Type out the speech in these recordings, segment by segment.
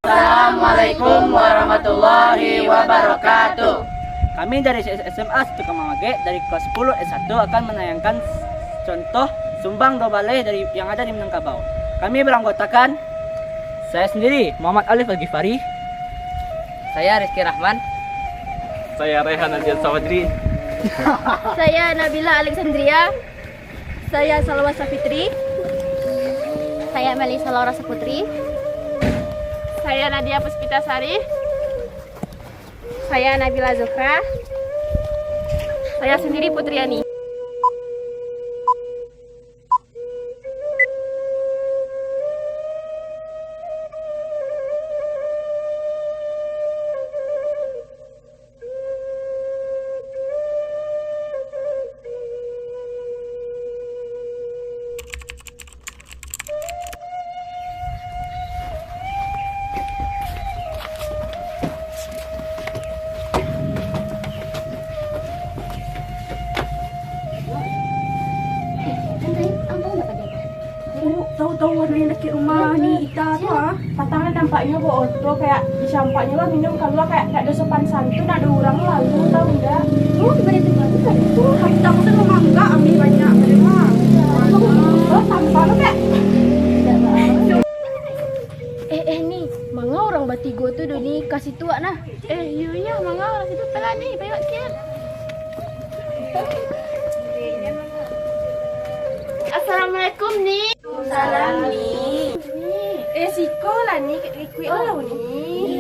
Assalamualaikum warahmatullahi wabarakatuh. Kami dari SMA Sukamamage dari kelas 10 S1 akan menayangkan contoh sumbang do balai yang ada di Minangkabau. Kami beranggotakan saya sendiri, Muhammad Alif Al-Ghifari. Saya Rizky Rahman. Saya Rehan Adian Sawadri. Saya Nabila Alexandria. Saya Salawasa Fitri. Saya Melisa Laura Saputri. Saya Nadia Puspitasari. Saya Nabila Zufra. Saya sendiri Putriani. Tahu-tahu ada yang laki rumah ni Ita tu patangan nampaknya bawa auto kayak disampaknya lah minum kalau kayak ada sopan santun ada orang lalu tahu enggak? Oh diberi tempat tu kan itu hari tamu tu memang enggak ambil banyak memang. Oh tanpa lo kayak. Ni, manga orang batigo tu do ni kasih tua nah. Ya manga orang situ telah ni, baik kian. Assalamualaikum ni. Salam ni. Siko lah ni kuih olah ni.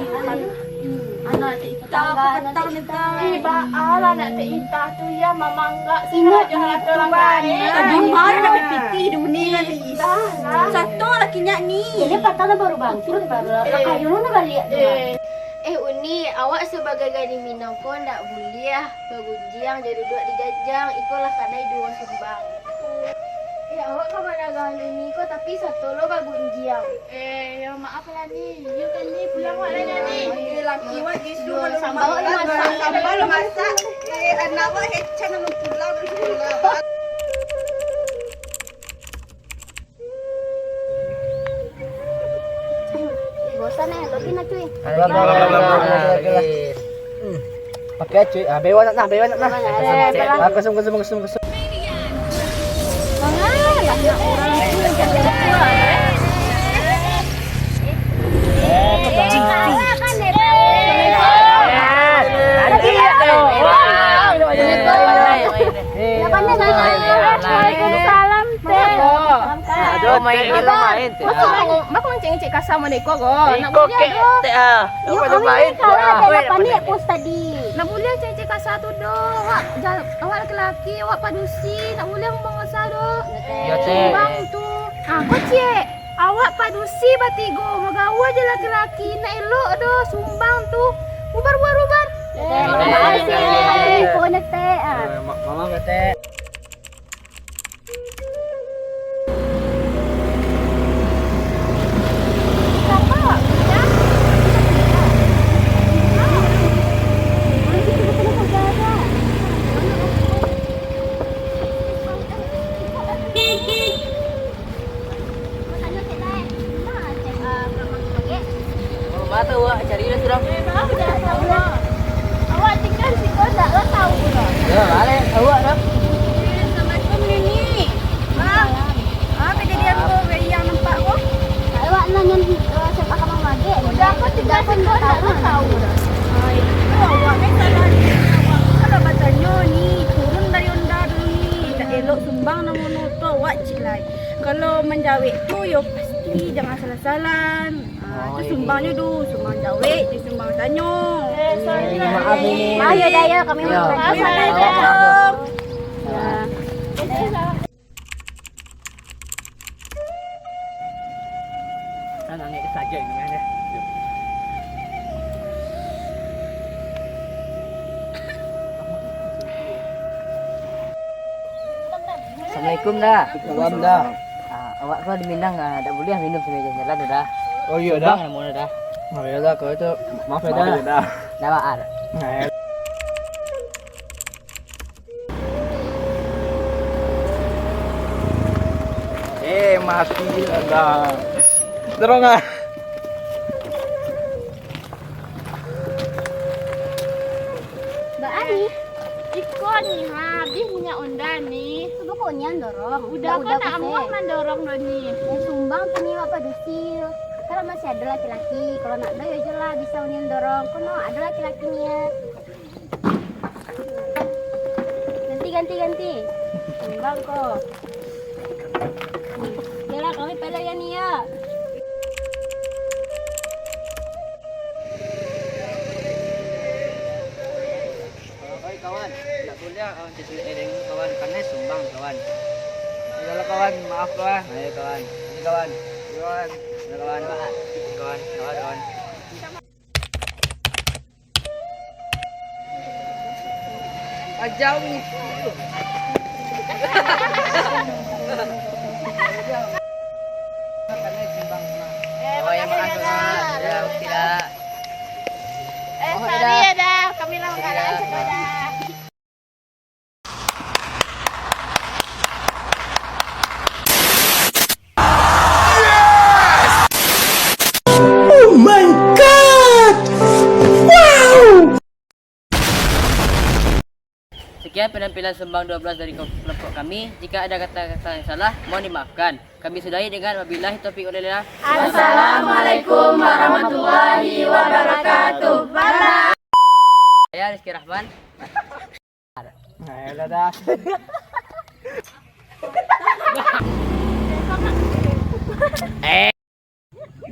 Anak Ita petang ni. Ala nak Ita tu ya mama enggak Ingat jangan tu orang banyak. lain. Di mana nak piti dunia ni Ita. Satu lakinya ni. Jadi patahnya baru bangkrut baru. Kayu lu nak balik tu. Uni, awak sebagai gadis Minang pun tak boleh bergunjing jadi duduk di gajang. Ikolah kadai dua sumbang. Awak ke mana kali ni kok tapi satu lo bergunjing. Ya maaf lah ni. You kan ni pulang awak lah ni. Laki wak justru Sambal lu masak. Sambal lu masak. Anak wak hecan nak pulang pulang. Bosan lebih nak cuy. Pakai cuy, bewa nak nah. Kusum. Waalaikumsalam teh. Aduh main teh. Mak cek kasar mana iko go. Nak boleh do. Teh ah. Lu main. Ada panik pos tadi. Nak boleh cek kasar tu doh. Awak laki-laki, awak padusi, nak boleh ngomong kasar doh. Ya teh. Bang tu. Kau cek. Awak padusi batigo, magawa je laki-laki. Nak elok doh sumbang tu. Ubar. Terima kasih. Pun teh. Mama kata. Mata awak cari dah sudah. Awak tinggal si kau tak lo tahu ke? Ya, balik awak dah. Assalamualaikum Nini. Kejadian kau yang nampak kau? Awak nanya siapa kamu mage? Udah aku tinggal si kau tak lo tahu dah. Itu awak ni salah ni. Awak kalau batanya ni turun dari onda dulu ni. Tak elok sumbang nama tu awak cik lai. Kalau menjawab tu yo pasti jangan salah-salah. Tu sumbangnya tu, sumbang jawab, dia sumbang tanya. Maaf ini. Maaf ya daya kami mau. Assalamualaikum. Nangis saja ini kan ya. Assalamualaikum dah. Salam dah. Awak kalau di Minang tak boleh minum semeja jalan dah. Oh iya Bang dah. yang mana dah? Oh iya dah, kalau itu maaf ya dah. dah. Dah Pak. Nah, ya. Mati dah. Dorong ah. Mbak Ani, ikon nih, dia punya onda nih. Pokoknya dorong. Udah kan amuah mendorong lo nih. Yang sumbang tuh nih apa dusil. Kalau masih ada laki-laki, kalau nak ada ya jelas bisa unian dorong. Kono ada laki-laki nih ya. Ganti. Sumbang kok. Jelas kami pada ya nih ya. Kawan, tak boleh kawan dengan kawan karena sumbang kawan. Ayolah kawan, maaf kawan. Ayo kawan. Ini kawan. Kawan. Kawan. Kawan. Kawan. Jauh nih. Karena sumbang sama. Oh ya maaf Pak. Ya tidak. Sorry ya dah, kami lama kalah sepeda. Sekian penampilan Sumbang 12 dari kelompok kami. Jika ada kata-kata yang salah, mohon dimaafkan. Kami sudahi dengan wabillahi taufiq wal hidayah. Assalamualaikum warahmatullahi wabarakatuh. Saya Rizky Rahman. Ayolah dah.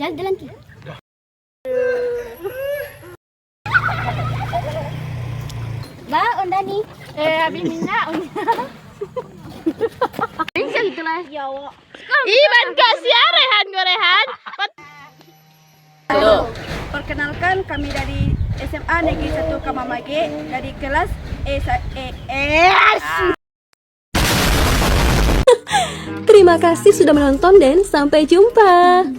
Jalan ki. Mbak, onda nih. Abi minta onda. Bisa gitulah. Ya Allah. Iban kasih Rehan gorehan. Tuh. Perkenalkan kami dari SMA Negeri 1 Kamamage dari kelas Terima kasih sudah menonton dan sampai jumpa.